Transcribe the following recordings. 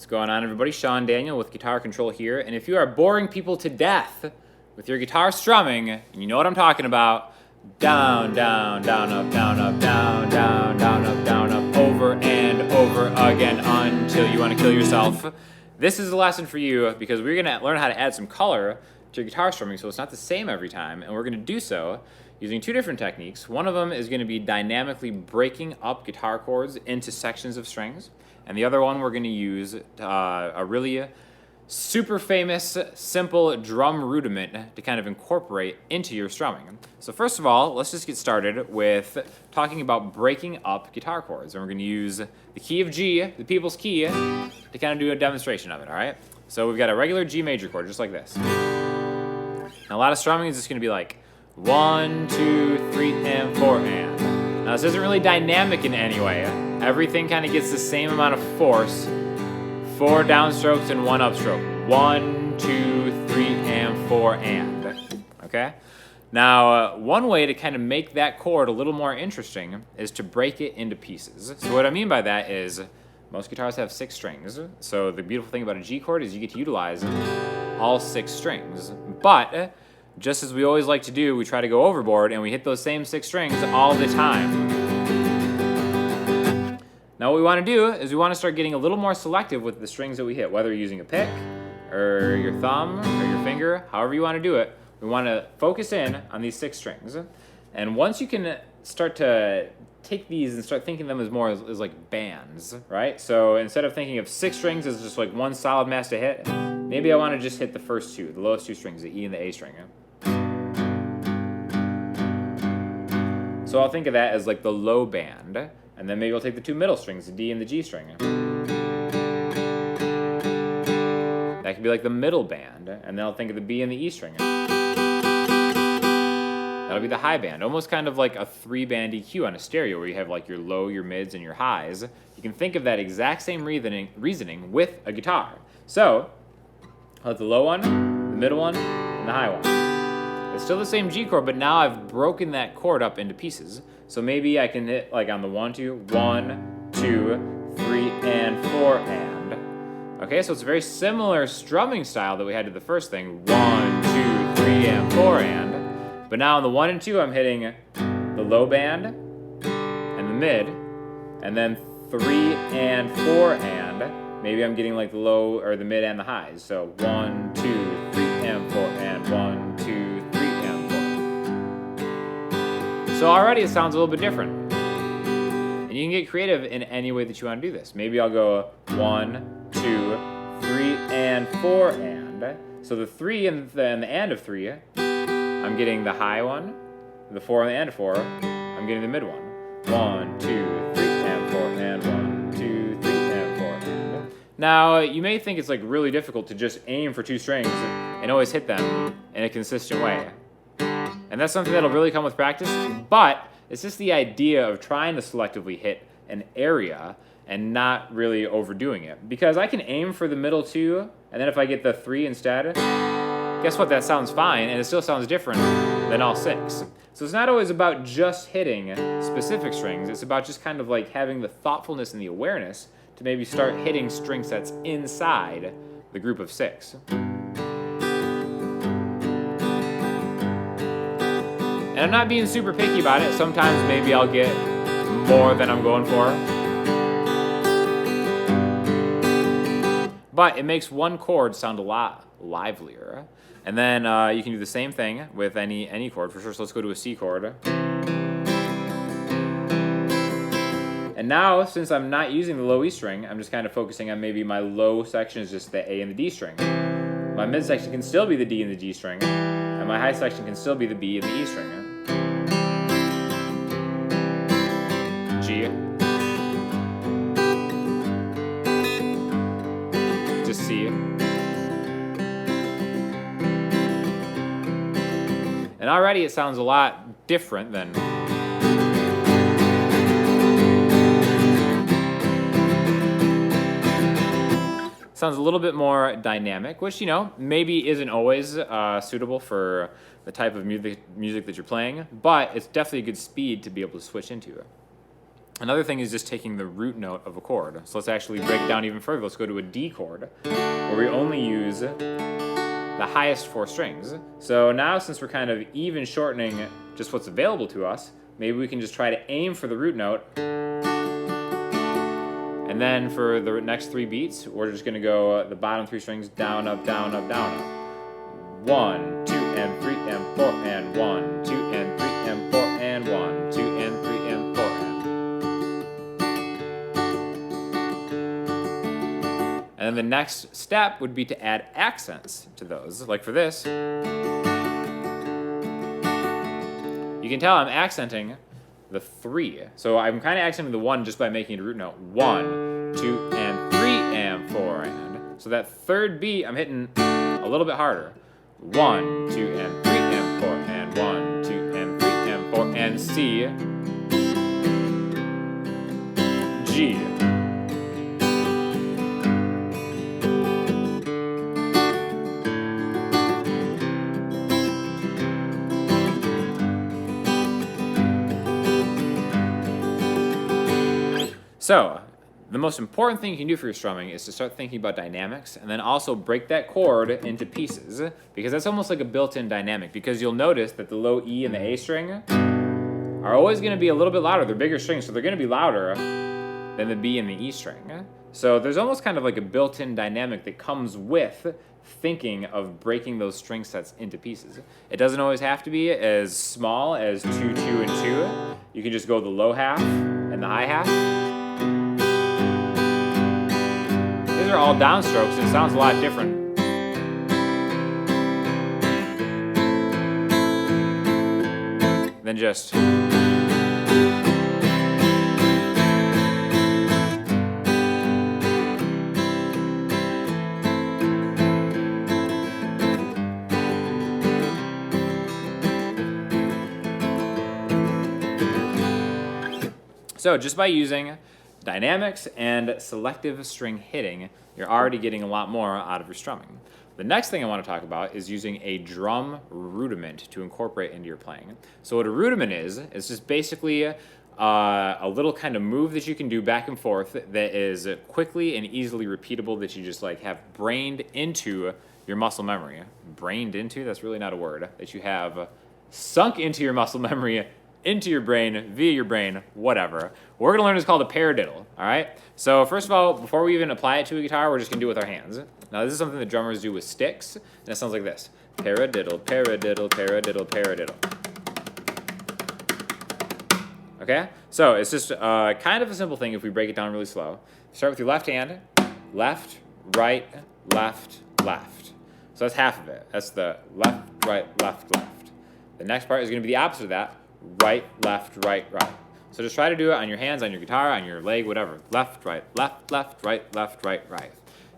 What's going on, everybody? Sean Daniel with Guitar Control here, and if you are boring people to death with your guitar strumming, and you know what I'm talking about, down, down, down, up, down, up, down, down, down, up, down, up, over and over again until you want to kill yourself, this is the lesson for you, because we're going to learn how to add some color to your guitar strumming so it's not the same every time, and we're going to do so using two different techniques. One of them is going to be dynamically breaking up guitar chords into sections of strings, and the other one we're going to use a really super famous, simple drum rudiment to kind of incorporate into your strumming. So first of all, let's just get started with talking about breaking up guitar chords. And we're going to use the key of G, the people's key, to kind of do a demonstration of it, all right? So we've got a regular G major chord, just like this. Now a lot of strumming is just going to be like 1, 2, 3, and 4, and. Now this isn't really dynamic in any way. Everything kind of gets the same amount of force. 4 downstrokes and 1 upstroke. 1, 2, 3, and 4, and. Okay? Now, one way to kind of make that chord a little more interesting is to break it into pieces. So what I mean by that is most guitars have 6 strings. So the beautiful thing about a G chord is you get to utilize all 6 strings. But just as we always like to do, we try to go overboard and we hit those same 6 strings all the time. Now what we want to do is we want to start getting a little more selective with the strings that we hit, whether you're using a pick or your thumb or your finger, however you want to do it. We want to focus in on these 6 strings. And once you can start to take these and start thinking of them as more as like bands, right? So instead of thinking of 6 strings as just like one solid mass to hit, maybe I want to just hit the first 2, the lowest 2 strings, the E and the A string. So I'll think of that as like the low band, and then maybe I'll take the 2 middle strings, the D and the G string. That could be like the middle band, and then I'll think of the B and the E string. That'll be the high band, almost kind of like a 3-band EQ on a stereo where you have like your low, your mids, and your highs. You can think of that exact same reasoning with a guitar. So I'll hit the low one, the middle one, and the high one. It's still the same G chord, but now I've broken that chord up into pieces. So maybe I can hit like on the 1, 2, 1, 2, 3, and 4, and. Okay, so it's a very similar strumming style that we had to the first thing. 1, 2, 3, and 4, and. But now on the 1 and 2, I'm hitting the low band and the mid, and then 3 and 4, and. Maybe I'm getting like the low or the mid and the highs. So 1, 2, 3, and 4, and 1, 2, 3, and 4. So already it sounds a little bit different. And you can get creative in any way that you want to do this. Maybe I'll go 1, 2, 3, and 4, and. So the 3 and the and of 3, I'm getting the high one, the 4 and the and of 4, I'm getting the mid one. 1, 2, 3, and 4, and 1, 2, 3, and 4, and. Now, you may think it's like really difficult to just aim for 2 strings and always hit them in a consistent way. And that's something that'll really come with practice, but it's just the idea of trying to selectively hit an area and not really overdoing it. Because I can aim for the middle 2, and then if I get the 3 instead, guess what? That sounds fine, and it still sounds different than all 6. So it's not always about just hitting specific strings. It's about just kind of like having the thoughtfulness and the awareness to maybe start hitting string sets inside the group of 6. And I'm not being super picky about it. Sometimes maybe I'll get more than I'm going for. But it makes one chord sound a lot livelier. And then you can do the same thing with any chord for sure. So let's go to a C chord. And now, since I'm not using the low E string, I'm just kind of focusing on maybe my low section is just the A and the D string. My mid section can still be the D and the G string. And my high section can still be the B and the E string. G. Just C. And already it sounds a lot different than. Sounds a little bit more dynamic, which, you know, maybe isn't always suitable for the type of music that you're playing, but it's definitely a good speed to be able to switch into. Another thing is just taking the root note of a chord. So let's actually break it down even further. Let's go to a D chord, where we only use the highest 4 strings. So now, since we're kind of even shortening just what's available to us, maybe we can just try to aim for the root note. And then for the next 3 beats, we're just gonna go the bottom 3 strings down, up, down, up, down, up. 1, 2, and 3, and 4, and 1, 2, and 3, and 4, and 1, 2, and 3, and 4, and then the next step would be to add accents to those. Like for this, you can tell I'm accenting the 3. So I'm kind of accenting the 1 just by making it a root note. 1, 2, and 3, and 4, and. So that third beat, I'm hitting a little bit harder. 1, 2, and 3, and 4, and 1, 2, and 3, and 4, and C, G. So, the most important thing you can do for your strumming is to start thinking about dynamics and then also break that chord into pieces, because that's almost like a built-in dynamic, because you'll notice that the low E and the A string are always going to be a little bit louder. They're bigger strings, so they're going to be louder than the B and the E string. So there's almost kind of like a built-in dynamic that comes with thinking of breaking those string sets into pieces. It doesn't always have to be as small as 2, 2, and 2. You can just go the low half and the high half. These are all downstrokes, and it sounds a lot different. Than just. So just by using dynamics and selective string hitting, you're already getting a lot more out of your strumming. The next thing I want to talk about is using a drum rudiment to incorporate into your playing. So what a rudiment is just basically a little kind of move that you can do back and forth that is quickly and easily repeatable, that you just like have brained into your muscle memory. Brained into? That's really not a word. That you have sunk into your muscle memory, into your brain, via your brain, whatever. What we're gonna learn is called a paradiddle, all right? So first of all, before we even apply it to a guitar, we're just gonna do it with our hands. Now this is something that drummers do with sticks, and it sounds like this. Paradiddle, paradiddle, paradiddle, paradiddle. Okay? So it's just kind of a simple thing if we break it down really slow. Start with your left hand, left, right, left, left. So that's half of it. That's the left, right, left, left. The next part is gonna be the opposite of that. Right, left, right, right. So just try to do it on your hands, on your guitar, on your leg, whatever. Left, right, left, left, right, left, right, right.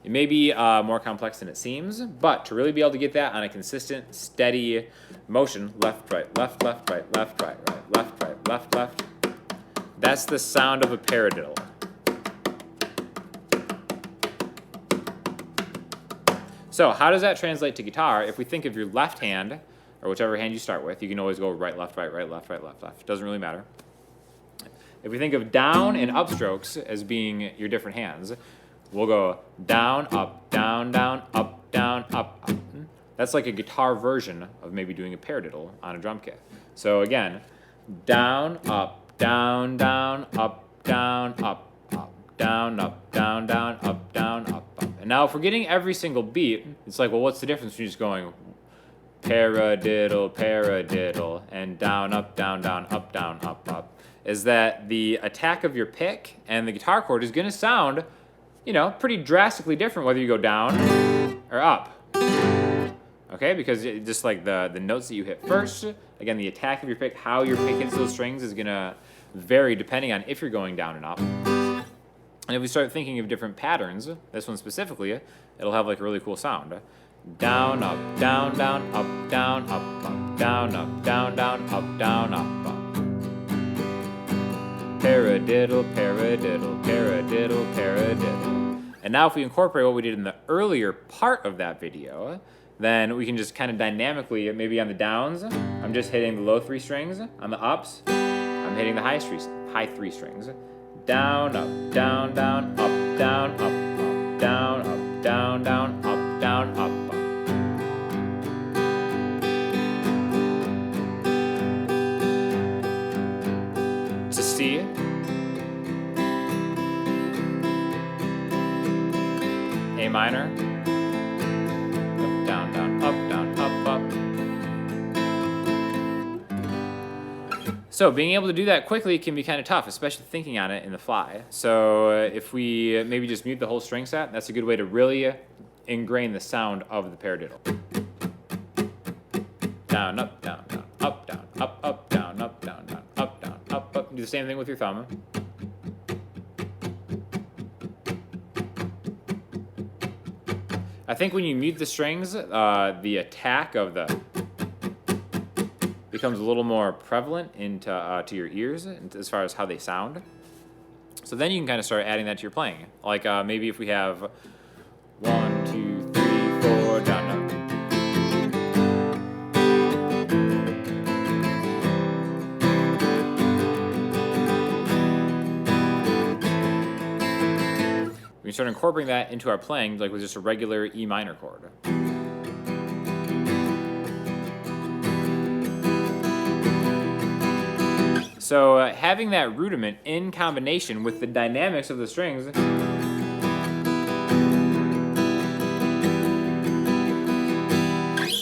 It may be more complex than it seems, but to really be able to get that on a consistent, steady motion, left, right, left, left, right, left, right, right, left, right, left, left, that's the sound of a paradiddle. So how does that translate to guitar? If we think of your left hand, or whichever hand you start with, you can always go right, left, right, right, left, right, left, left. Doesn't really matter. If we think of down and up strokes as being your different hands, we'll go down, up, down, up, down, up, up. That's like a guitar version of maybe doing a paradiddle on a drum kit. So again, down, up, down, up, down, up, up, down, up, down, up, down, up, up. And now if we're getting every single beat, it's like, well, what's the difference between just going paradiddle, paradiddle, and down, up, down, up, up, is that the attack of your pick and the guitar chord is going to sound, you know, pretty drastically different whether you go down or up. Okay, because just like the notes that you hit first, again, the attack of your pick, how your pick hits those strings is going to vary depending on if you're going down and up. And if we start thinking of different patterns, this one specifically, it'll have like a really cool sound. Down, up, down, up, down, up, up, down, up, down, up, down, up, up. Paradiddle, paradiddle, paradiddle, paradiddle. And now if we incorporate what we did in the earlier part of that video, then we can just kind of dynamically, maybe on the downs, I'm just hitting the low 3 strings. On the ups, I'm hitting the high 3 strings. down, up, down, down, up, down, up, down, up, down, down, up, down, up. To C, A minor, up, down, down, up, down, up, up. So being able to do that quickly can be kind of tough, especially thinking on it in the fly. So if we maybe just mute the whole string set, that's a good way to really ingrain the sound of the paradiddle. Down, up, down, down, up, down, up, down, up, down, down, up, down, up. Do the same thing with your thumb. I think when you mute the strings, the attack of the becomes a little more prevalent into to your ears as far as how they sound. So then you can kind of start adding that to your playing. Like maybe if we have 1, 2, 3, 4, down, up. We can start incorporating that into our playing, like with just a regular E minor chord. So having that rudiment in combination with the dynamics of the strings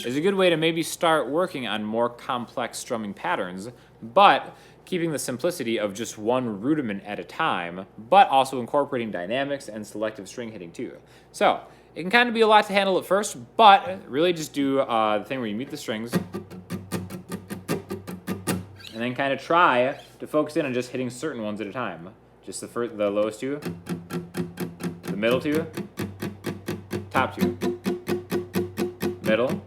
is a good way to maybe start working on more complex strumming patterns, but keeping the simplicity of just one rudiment at a time, but also incorporating dynamics and selective string hitting too. So it can kind of be a lot to handle at first, but really just do the thing where you mute the strings and then kind of try to focus in on just hitting certain ones at a time. Just the lowest two, the middle two, top two, middle,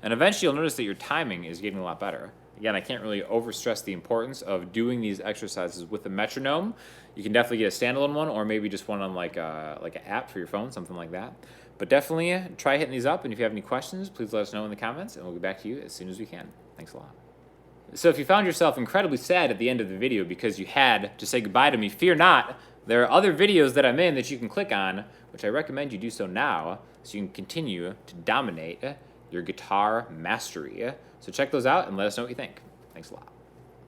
and eventually you'll notice that your timing is getting a lot better. Again, I can't really overstress the importance of doing these exercises with a metronome. You can definitely get a standalone one, or maybe just one on like an app for your phone, something like that. But definitely try hitting these up, and if you have any questions, please let us know in the comments, and we'll get back to you as soon as we can. Thanks a lot. So if you found yourself incredibly sad at the end of the video because you had to say goodbye to me, fear not. There are other videos that I'm in that you can click on, which I recommend you do so now, so you can continue to dominate your guitar mastery. So check those out and let us know what you think. Thanks a lot.